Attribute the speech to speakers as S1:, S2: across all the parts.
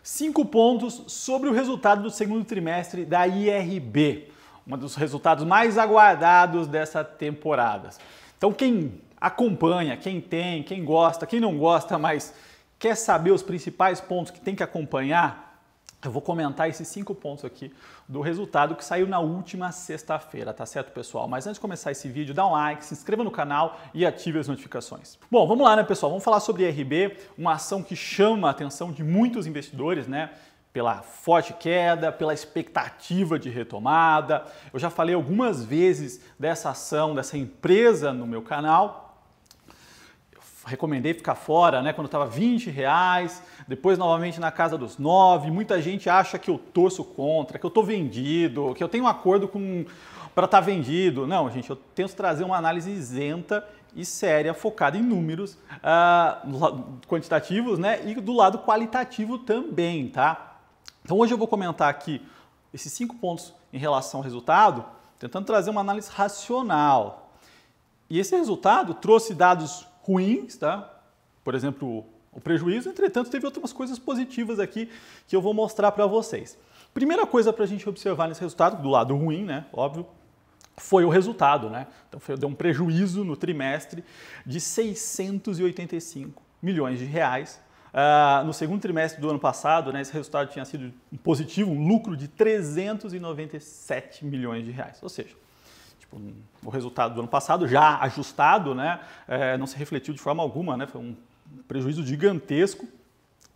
S1: 5 pontos sobre o resultado do segundo trimestre da IRB, um dos resultados mais aguardados dessa temporada. Então quem acompanha, quem tem, quem gosta, quem não gosta, mas quer saber os principais pontos que tem que acompanhar, eu vou comentar esses 5 pontos aqui do resultado que saiu na última sexta-feira, tá certo, pessoal? Mas antes de começar esse vídeo, dá um like, se inscreva no canal e ative as notificações. Bom, vamos lá, né, pessoal? Vamos falar sobre IRB, uma ação que chama a atenção de muitos investidores, né? Pela forte queda, pela expectativa de retomada. Eu já falei algumas vezes dessa ação, dessa empresa no meu canal. Recomendei ficar fora, né, quando estava R$20, depois novamente na casa dos 9. Muita gente acha que eu torço contra, que eu estou vendido, que eu tenho um acordo para estar vendido. Não, gente, eu tento trazer uma análise isenta e séria, focada em números quantitativos, né, e do lado qualitativo também, tá? Então hoje eu vou comentar aqui esses 5 pontos em relação ao resultado, tentando trazer uma análise racional. E esse resultado trouxe dados ruins, tá? Por exemplo, o prejuízo, entretanto, teve outras coisas positivas aqui que eu vou mostrar para vocês. Primeira coisa para a gente observar nesse resultado, do lado ruim, né? Óbvio, foi o resultado, né? Então, deu um prejuízo no trimestre de 685 milhões de reais. No segundo trimestre do ano passado, né, esse resultado tinha sido positivo, um lucro de 397 milhões de reais. Ou seja, o resultado do ano passado, já ajustado, né, não se refletiu de forma alguma, né, foi um prejuízo gigantesco.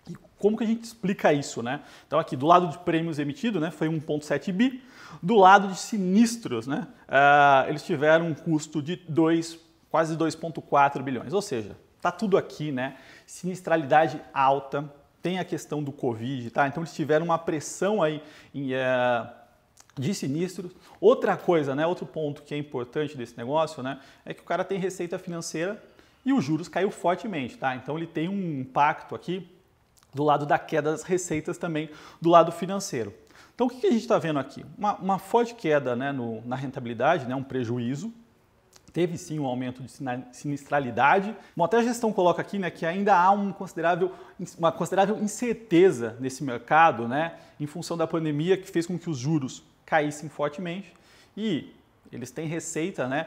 S1: E como que a gente explica isso, né? Então aqui do lado de prêmios emitidos, né, foi 1,7 bi, do lado de sinistros, né, eles tiveram um custo de quase 2,4 bilhões, ou seja, tá tudo aqui, né, sinistralidade alta, tem a questão do Covid, tá? Então eles tiveram uma pressão aí de sinistros. Outra coisa, né, outro ponto que é importante desse negócio, né, é que o cara tem receita financeira e os juros caiu fortemente, tá? Então ele tem um impacto aqui do lado da queda das receitas também do lado financeiro. Então o que a gente está vendo aqui? Uma forte queda, né, na rentabilidade, né, um prejuízo. Teve sim um aumento de sinistralidade. Bom, até a gestão coloca aqui, né, que ainda há uma considerável incerteza nesse mercado, né, em função da pandemia que fez com que os juros caíssem fortemente e eles têm receita, né,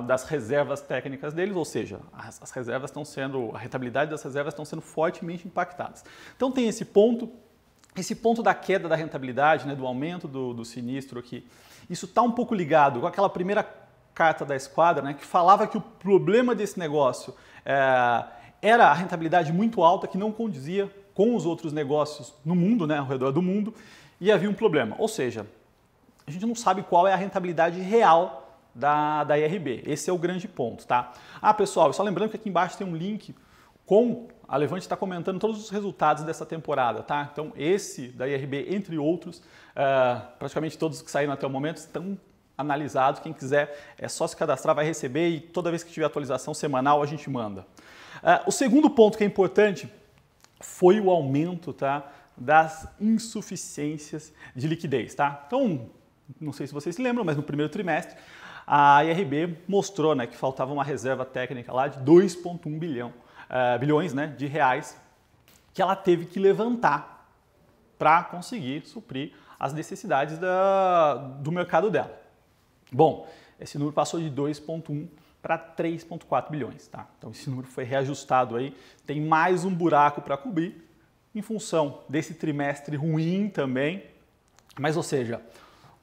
S1: das reservas técnicas deles, ou seja, as reservas estão sendo, a rentabilidade das reservas estão sendo fortemente impactadas. Então tem esse ponto da queda da rentabilidade, né, do aumento do sinistro aqui. Isso está um pouco ligado com aquela primeira carta da esquadra, né, que falava que o problema desse negócio era a rentabilidade muito alta que não condizia com os outros negócios no mundo, né, ao redor do mundo, e havia um problema. Ou seja, a gente não sabe qual é a rentabilidade real da IRB. Esse é o grande ponto, tá? Pessoal, só lembrando que aqui embaixo tem um link com a Levante está comentando todos os resultados dessa temporada, tá? Então esse da IRB, entre outros, praticamente todos que saíram até o momento estão analisados. Quem quiser é só se cadastrar, vai receber e toda vez que tiver atualização semanal a gente manda. O segundo ponto que é importante foi o aumento, tá, das insuficiências de liquidez, tá? Então, não sei se vocês se lembram, mas no primeiro trimestre a IRB mostrou, né, que faltava uma reserva técnica lá de 2,1 bilhões, né, de reais que ela teve que levantar para conseguir suprir as necessidades do mercado dela. Bom, esse número passou de 2,1 para 3,4 bilhões, tá? Então esse número foi reajustado aí, tem mais um buraco para cobrir em função desse trimestre ruim também, mas ou seja,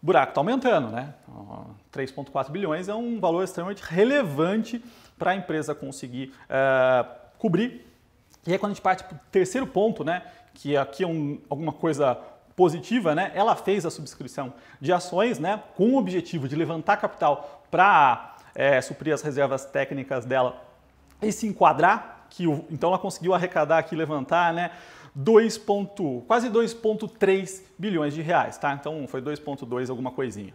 S1: o buraco está aumentando, né? 3,4 bilhões é um valor extremamente relevante para a empresa conseguir cobrir. E aí quando a gente parte para o terceiro ponto, né, que aqui é alguma coisa positiva, né? Ela fez a subscrição de ações, né, com o objetivo de levantar capital para suprir as reservas técnicas dela e se enquadrar, então ela conseguiu arrecadar aqui, levantar, né, quase 2,3 bilhões de reais, tá? Então foi 2,2 alguma coisinha.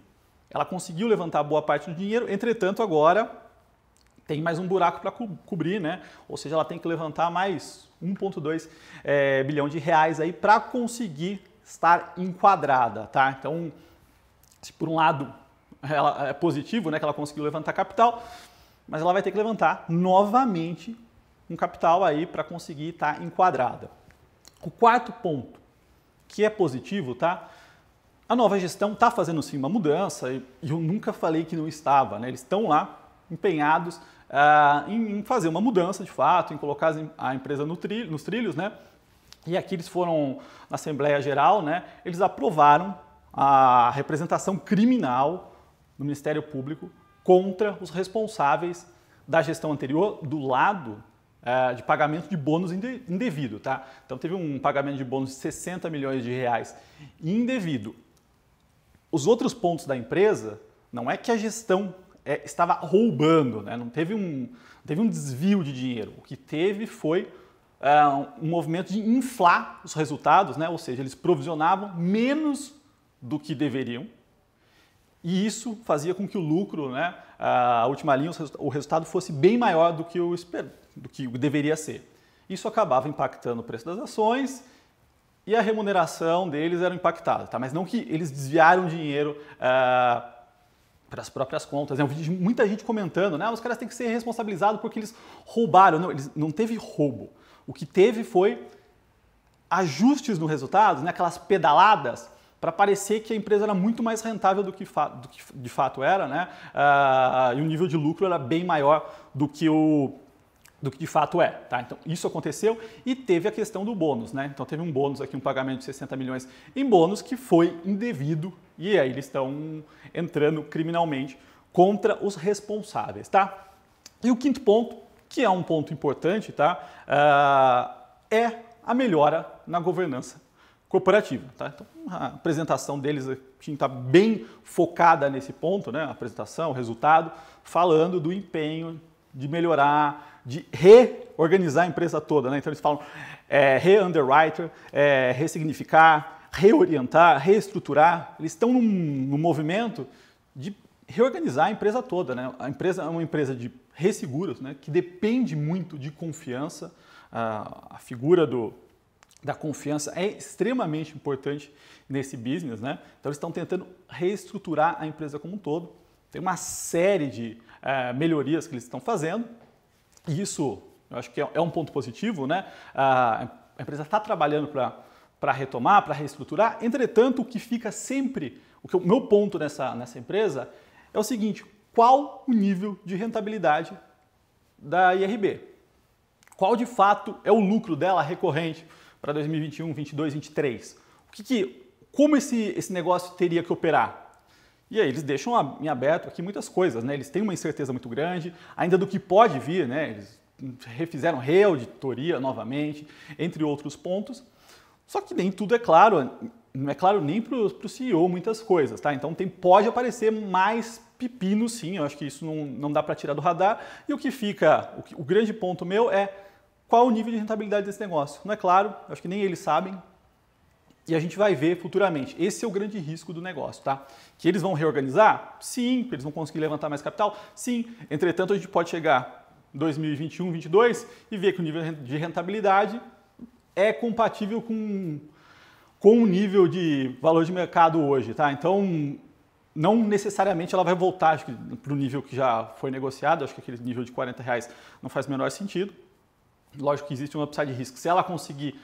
S1: Ela conseguiu levantar boa parte do dinheiro, entretanto agora tem mais um buraco para cobrir, né? Ou seja, ela tem que levantar mais 1,2 bilhão de reais aí para conseguir estar enquadrada, tá? Então, se por um lado ela é positivo, né, que ela conseguiu levantar capital, mas ela vai ter que levantar novamente um capital aí para conseguir estar enquadrada. O quarto ponto, que é positivo, tá? A nova gestão está fazendo sim uma mudança e eu nunca falei que não estava, né? Eles estão lá empenhados em fazer uma mudança de fato, em colocar a empresa nos trilhos, né? E aqui eles foram na Assembleia Geral, né? Eles aprovaram a representação criminal do Ministério Público contra os responsáveis da gestão anterior do lado de pagamento de bônus indevido, tá? Então teve um pagamento de bônus de 60 milhões de reais indevido. Os outros pontos da empresa, não é que a gestão estava roubando, né? Não teve um desvio de dinheiro. O que teve foi um movimento de inflar os resultados, né? Ou seja, eles provisionavam menos do que deveriam e isso fazia com que o lucro, né? A última linha, o resultado fosse bem maior do que deveria ser. Isso acabava impactando o preço das ações e a remuneração deles era impactada, tá? Mas não que eles desviaram dinheiro para as próprias contas. Eu vi muita gente comentando, né? Os caras têm que ser responsabilizados porque eles roubaram. Não, não teve roubo. O que teve foi ajustes no resultado, né? Aquelas pedaladas para parecer que a empresa era muito mais rentável do que de fato era, né? E o nível de lucro era bem maior do que de fato é, tá? Então isso aconteceu e teve a questão do bônus, né? Então teve um bônus aqui, um pagamento de 60 milhões em bônus que foi indevido e aí eles estão entrando criminalmente contra os responsáveis, tá? E o quinto ponto, que é um ponto importante, tá? É a melhora na governança corporativa, tá? Então a apresentação deles está bem focada nesse ponto, né? A apresentação, o resultado, falando do empenho de melhorar, de reorganizar a empresa toda, né? Então eles falam re-underwriter, ressignificar, reorientar, reestruturar. Eles estão num movimento de reorganizar a empresa toda, né? A empresa é uma empresa de resseguros, né? Que depende muito de confiança. A figura da confiança é extremamente importante nesse business, né? Então eles estão tentando reestruturar a empresa como um todo. Tem uma série de melhorias que eles estão fazendo. E isso, eu acho que é um ponto positivo, né? A empresa está trabalhando para retomar, para reestruturar. Entretanto, o que fica sempre, o meu ponto nessa empresa é o seguinte: qual o nível de rentabilidade da IRB? Qual de fato é o lucro dela recorrente para 2021, 2022, 2023? Como esse negócio teria que operar? E aí eles deixam em aberto aqui muitas coisas, né? Eles têm uma incerteza muito grande, ainda do que pode vir, né? Eles refizeram reauditoria novamente, entre outros pontos. Só que nem tudo é claro, não é claro nem para o CEO muitas coisas, tá? Então pode aparecer mais pepino sim, eu acho que isso não dá para tirar do radar. E o que fica, o grande ponto meu é qual o nível de rentabilidade desse negócio. Não é claro, acho que nem eles sabem. E a gente vai ver futuramente. Esse é o grande risco do negócio, tá? Que eles vão reorganizar? Sim. Que eles vão conseguir levantar mais capital? Sim. Entretanto, a gente pode chegar em 2021, 2022 e ver que o nível de rentabilidade é compatível com o nível de valor de mercado hoje, tá? Então, não necessariamente ela vai voltar para o nível que já foi negociado. Acho que aquele nível de R$40 não faz o menor sentido. Lógico que existe um upside risco. Se ela conseguir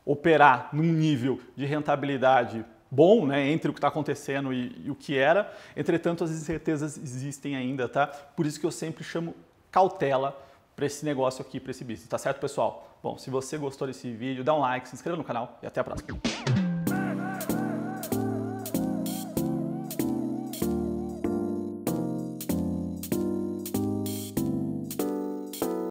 S1: operar num nível de rentabilidade bom, né, entre o que está acontecendo e o que era, entretanto as incertezas existem ainda, tá? Por isso que eu sempre chamo cautela para esse negócio aqui, para esse business, tá certo, pessoal? Bom, se você gostou desse vídeo, dá um like, se inscreva no canal e até a próxima.